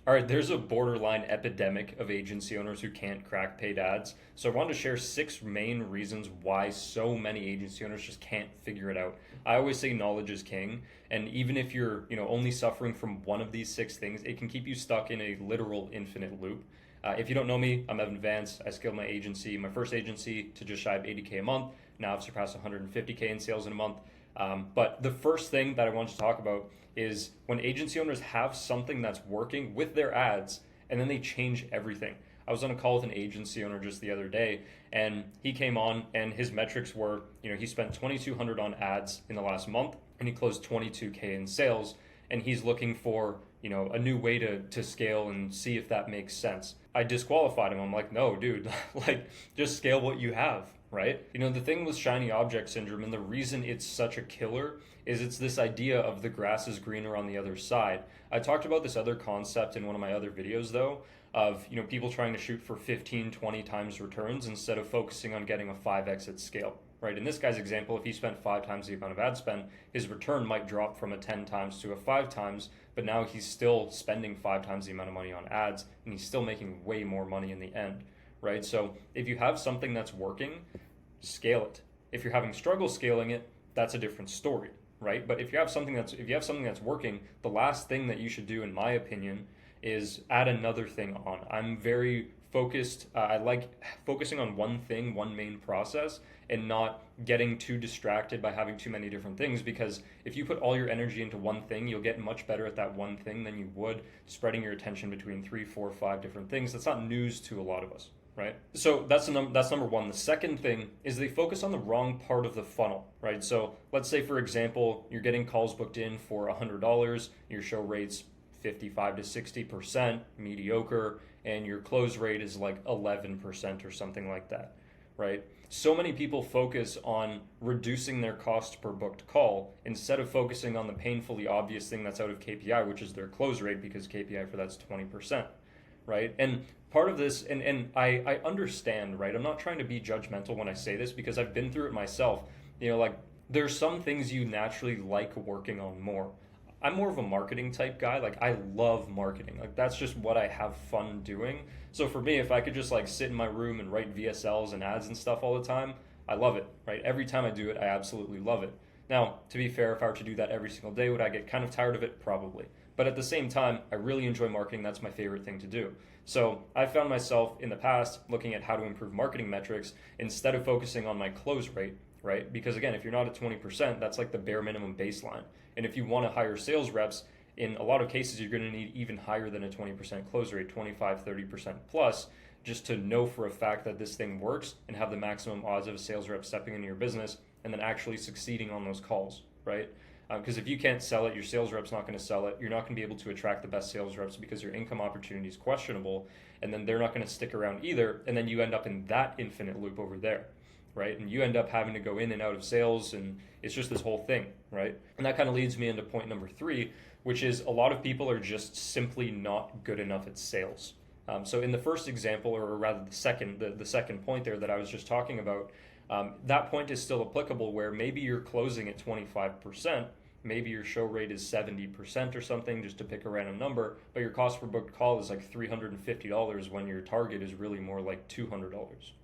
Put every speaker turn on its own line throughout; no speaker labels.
All right, there's a borderline epidemic of agency owners who can't crack paid ads. So I wanted to share 6 main reasons why so many agency owners just can't figure it out. I always say knowledge is king, and even if you're, only suffering from one of these 6 things, it can keep you stuck in a literal infinite loop. If you don't know me, I'm Evan Vance. I scaled my first agency to just shy of 80K a month. Now I've surpassed 150K in sales in a month. But the first thing that I want to talk about is when agency owners have something that's working with their ads and then they change everything. I was on a call with an agency owner just the other day, and he came on and his metrics were, he spent 2,200 on ads in the last month and he closed 22K in sales, and he's looking for, a new way to scale and see if that makes sense. I disqualified him. I'm like, no, dude, like just scale what you have, right? The thing with shiny object syndrome, and the reason it's such a killer, is it's this idea of the grass is greener on the other side. I talked about this other concept in one of my other videos though, of people trying to shoot for 15, 20 times returns instead of focusing on getting a 5x at scale. Right, in this guy's example, if he spent 5 times the amount of ad spend, his return might drop from a 10 times to a 5 times, but now he's still spending 5 times the amount of money on ads, and he's still making way more money in the end, right? So if you have something that's working, scale it. If you're having struggle scaling it, that's a different story, right? But if you have something that's working, the last thing that you should do, in my opinion, is add another thing on. I'm very focused. I like focusing on one thing, one main process, and not getting too distracted by having too many different things, because if you put all your energy into one thing, you'll get much better at that one thing than you would spreading your attention between 3, 4, 5 different things. That's not news to a lot of us, right? So that's number one. The second thing is they focus on the wrong part of the funnel, right? So let's say, for example, you're getting calls booked in for $100, your show rate's 55 to 60%, mediocre, and your close rate is like 11% or something like that, right? So many people focus on reducing their cost per booked call instead of focusing on the painfully obvious thing that's out of KPI, which is their close rate, because KPI for that's 20%, right? And part of this, and I understand, right? I'm not trying to be judgmental when I say this, because I've been through it myself. Like there's some things you naturally like working on more. I'm more of a marketing type guy. Like I love marketing. Like that's just what I have fun doing. So for me, if I could just like sit in my room and write VSLs and ads and stuff all the time, I love it, right? Every time I do it, I absolutely love it. Now, to be fair, if I were to do that every single day, would I get kind of tired of it? Probably. But at the same time, I really enjoy marketing. That's my favorite thing to do. So I found myself in the past looking at how to improve marketing metrics instead of focusing on my close rate, right? Because again, if you're not at 20%, that's like the bare minimum baseline. And if you want to hire sales reps, in a lot of cases, you're going to need even higher than a 20% close rate, 25, 30% plus, just to know for a fact that this thing works and have the maximum odds of a sales rep stepping into your business and then actually succeeding on those calls, right? Because if you can't sell it, your sales rep's not going to sell it. You're not going to be able to attract the best sales reps because your income opportunity is questionable, and then they're not going to stick around either, and then you end up in that infinite loop over there. Right? And you end up having to go in and out of sales, and it's just this whole thing, right? And that kind of leads me into point number 3, which is a lot of people are just simply not good enough at sales. So in the first example, or rather the second point there that I was just talking about, that point is still applicable, where maybe you're closing at 25%, maybe your show rate is 70% or something, just to pick a random number, but your cost per booked call is like $350 when your target is really more like $200,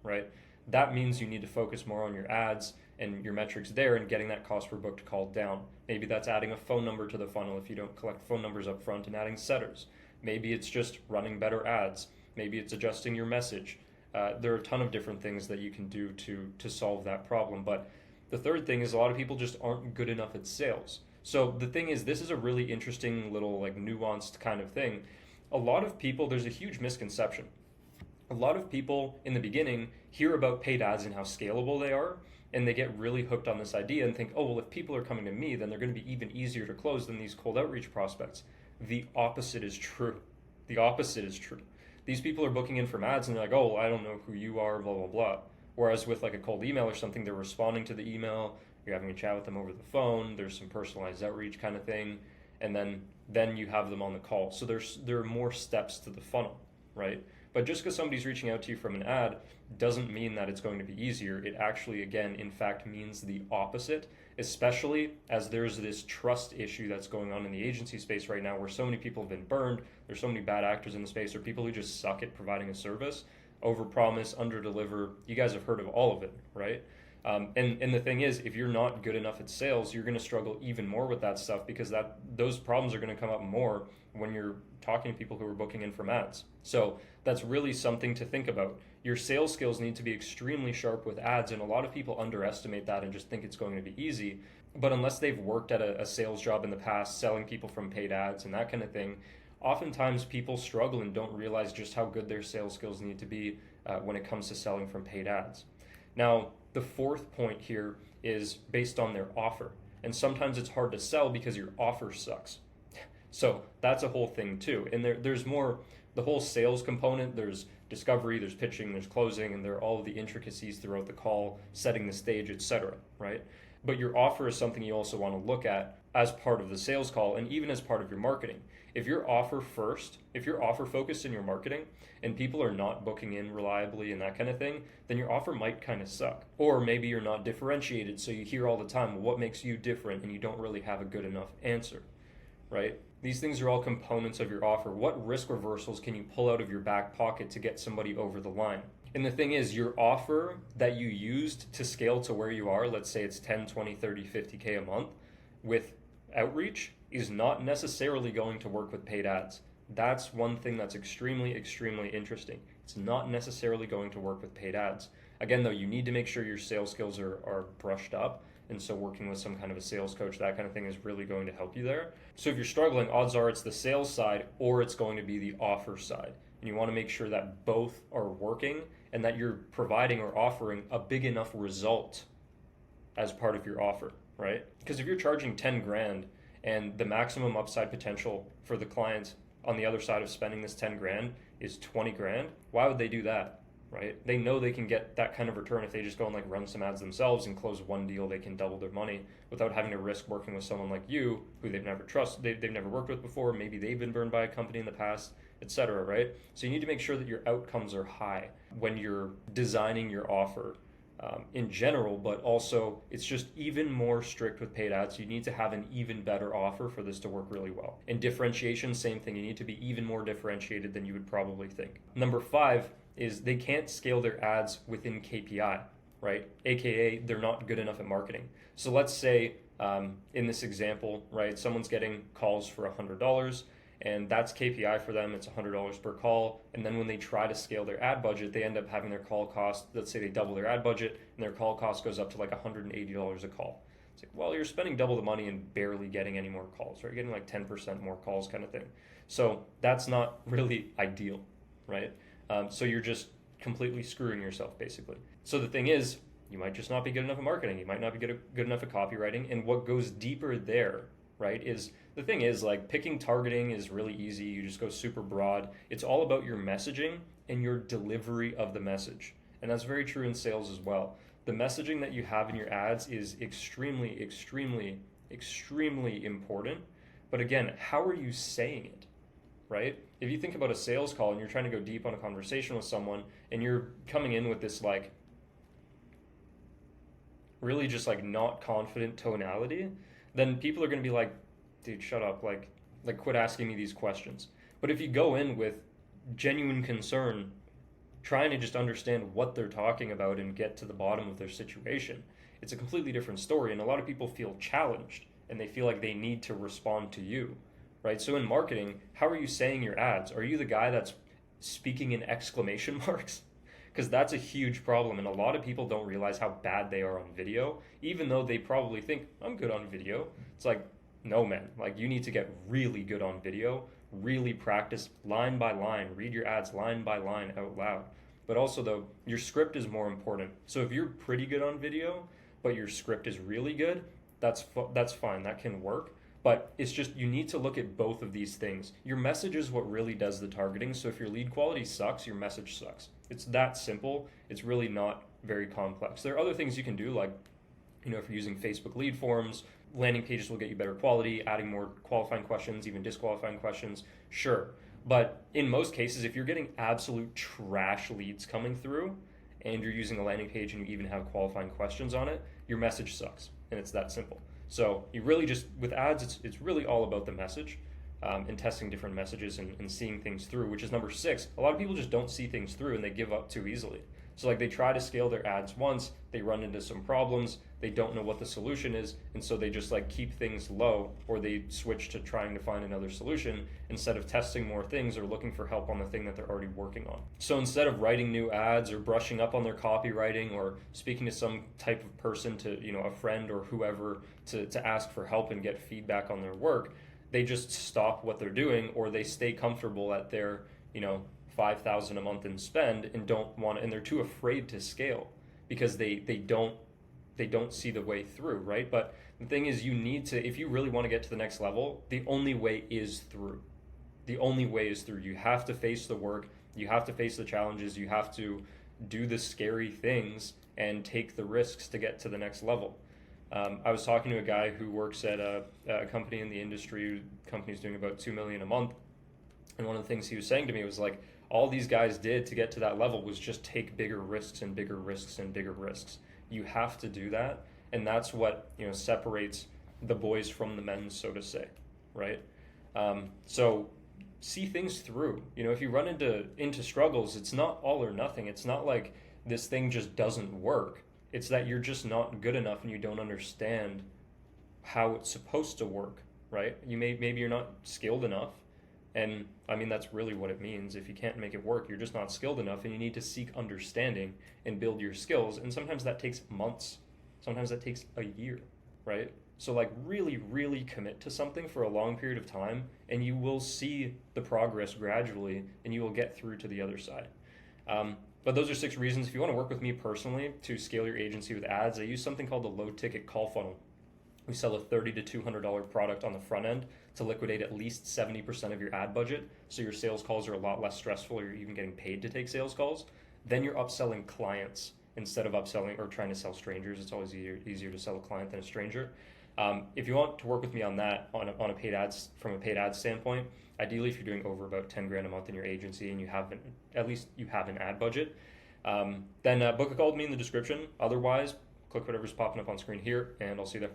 right? That means you need to focus more on your ads and your metrics there and getting that cost per booked call down. Maybe that's adding a phone number to the funnel if you don't collect phone numbers up front, and adding setters. Maybe it's just running better ads. Maybe it's adjusting your message. There are a ton of different things that you can do to solve that problem. But the third thing is a lot of people just aren't good enough at sales. So the thing is, this is a really interesting little like nuanced kind of thing. A lot of people, there's a huge misconception. A lot of people in the beginning hear about paid ads and how scalable they are, and they get really hooked on this idea and think, oh, well, if people are coming to me, then they're going to be even easier to close than these cold outreach prospects. The opposite is true. The opposite is true. These people are booking in from ads and they're like, oh, well, I don't know who you are, blah, blah, blah. Whereas with like a cold email or something, they're responding to the email, you're having a chat with them over the phone, there's some personalized outreach kind of thing, and then you have them on the call. So there are more steps to the funnel, right? But just because somebody's reaching out to you from an ad doesn't mean that it's going to be easier. It actually, again, in fact, means the opposite, especially as there's this trust issue that's going on in the agency space right now where so many people have been burned. There's so many bad actors in the space, or people who just suck at providing a service, overpromise, underdeliver. You guys have heard of all of it, right? And the thing is, if you're not good enough at sales, you're going to struggle even more with that stuff, because those problems are going to come up more when you're talking to people who are booking in from ads. So that's really something to think about. Your sales skills need to be extremely sharp with ads, and a lot of people underestimate that and just think it's going to be easy. But unless they've worked at a sales job in the past, selling people from paid ads and that kind of thing, oftentimes people struggle and don't realize just how good their sales skills need to be when it comes to selling from paid ads. Now, the fourth point here is based on their offer. And sometimes it's hard to sell because your offer sucks. So that's a whole thing too. And there's more, the whole sales component, there's discovery, there's pitching, there's closing, and there are all of the intricacies throughout the call, setting the stage, etc., right? But your offer is something you also want to look at as part of the sales call and even as part of your marketing. If your offer focused in your marketing and people are not booking in reliably and that kind of thing, then your offer might kind of suck. Or maybe you're not differentiated, so you hear all the time, well, what makes you different, and you don't really have a good enough answer, right? These things are all components of your offer. What risk reversals can you pull out of your back pocket to get somebody over the line? And the thing is, your offer that you used to scale to where you are, let's say it's 10, 20, 30, 50K a month with outreach, is not necessarily going to work with paid ads. That's one thing that's extremely, extremely interesting. It's not necessarily going to work with paid ads. Again, though, you need to make sure your sales skills are brushed up. And so working with some kind of a sales coach, that kind of thing, is really going to help you there. So if you're struggling, odds are it's the sales side or it's going to be the offer side. And you want to make sure that both are working and that you're providing or offering a big enough result as part of your offer, right? Because if you're charging 10 grand and the maximum upside potential for the client on the other side of spending this 10 grand is 20 grand, why would they do that, right? They know they can get that kind of return if they just go and run some ads themselves and close one deal. They can double their money without having to risk working with someone like you who they've never they've never worked with before. Maybe they've been burned by a company in the past, etc., right? So you need to make sure that your outcomes are high when you're designing your offer. In general, but also it's just even more strict with paid ads. You need to have an even better offer for this to work really well. And differentiation, same thing. You need to be even more differentiated than you would probably think. Number 5 is they can't scale their ads within KPI, right? AKA they're not good enough at marketing. So let's say in this example, right, someone's getting calls for $100 and that's KPI for them. It's $100 per call. And then when they try to scale their ad budget, they end up having their call cost, let's say they double their ad budget and their call cost goes up to $180 a call. It's like, well, you're spending double the money and barely getting any more calls, right? You're getting 10% more calls kind of thing. So that's not really ideal, right? So you're just completely screwing yourself basically. So the thing is, you might just not be good enough at marketing. You might not be good enough at copywriting. And what goes deeper there, right, is the thing is picking targeting is really easy. You just go super broad. It's all about your messaging and your delivery of the message. And that's very true in sales as well. The messaging that you have in your ads is extremely, extremely, extremely important. But again, how are you saying it, right? If you think about a sales call and you're trying to go deep on a conversation with someone and you're coming in with this really just not confident tonality, then people are going to be like, dude, shut up, quit asking me these questions. But if you go in with genuine concern, trying to just understand what they're talking about and get to the bottom of their situation, it's a completely different story. And a lot of people feel challenged and they feel like they need to respond to you, right? So in marketing, how are you saying your ads? Are you the guy that's speaking in exclamation marks? Because that's a huge problem, and a lot of people don't realize how bad they are on video, even though they probably think, I'm good on video. It's like, no, man, you need to get really good on video, really practice line by line, read your ads line by line out loud. But also, though, your script is more important. So if you're pretty good on video, but your script is really good, that's fine, that can work. But it's just, you need to look at both of these things. Your message is what really does the targeting. So if your lead quality sucks, your message sucks. It's that simple. It's really not very complex. There are other things you can do, if you're using Facebook lead forms, landing pages will get you better quality, adding more qualifying questions, even disqualifying questions, sure. But in most cases, if you're getting absolute trash leads coming through and you're using a landing page and you even have qualifying questions on it, your message sucks. And it's that simple. So you really just, with ads, it's really all about the message, and testing different messages and seeing things through, which is number 6. A lot of people just don't see things through and they give up too easily. So like they try to scale their ads once, they run into some problems, they don't know what the solution is, and so they just like keep things low, or they switch to trying to find another solution instead of testing more things or looking for help on the thing that they're already working on. So instead of writing new ads or brushing up on their copywriting or speaking to some type of person, to, you know, a friend or whoever, to ask for help and get feedback on their work, they just stop what they're doing, or they stay comfortable at their, you know, 5,000 a month in spend and don't want to, and they're too afraid to scale because they don't see the way through, right? But the thing is, you need to, if you really want to get to the next level, the only way is through. The only way is through. You have to face the work, you have to face the challenges, you have to do the scary things and take the risks to get to the next level. I was talking to a guy who works at a company in the industry. Company's doing about $2 million a month, and one of the things he was saying to me was like, all these guys did to get to that level was just take bigger risks and bigger risks and bigger risks. You have to do that, and that's what, you know, separates the boys from the men, so to say, right? So see things through. You know, if you run into struggles, it's not all or nothing. It's not like this thing just doesn't work. It's that you're just not good enough and you don't understand how it's supposed to work, right? Maybe you're not skilled enough. And I mean, that's really what it means. If you can't make it work, you're just not skilled enough, and you need to seek understanding and build your skills. And sometimes that takes months. Sometimes that takes a year, right? So like really, really commit to something for a long period of time, and you will see the progress gradually, and you will get through to the other side. But those are 6 reasons. If you want to work with me personally to scale your agency with ads, I use something called the low ticket call funnel. We sell a $30 to $200 product on the front end to liquidate at least 70% of your ad budget, so your sales calls are a lot less stressful, or you're even getting paid to take sales calls. Then you're upselling clients instead of upselling or trying to sell strangers. It's always easier to sell a client than a stranger. If you want to work with me on that, on a paid ads, from a paid ads standpoint, ideally if you're doing over about 10 grand a month in your agency and you have an ad budget, then book a call with me in the description. Otherwise, click whatever's popping up on screen here, and I'll see you there.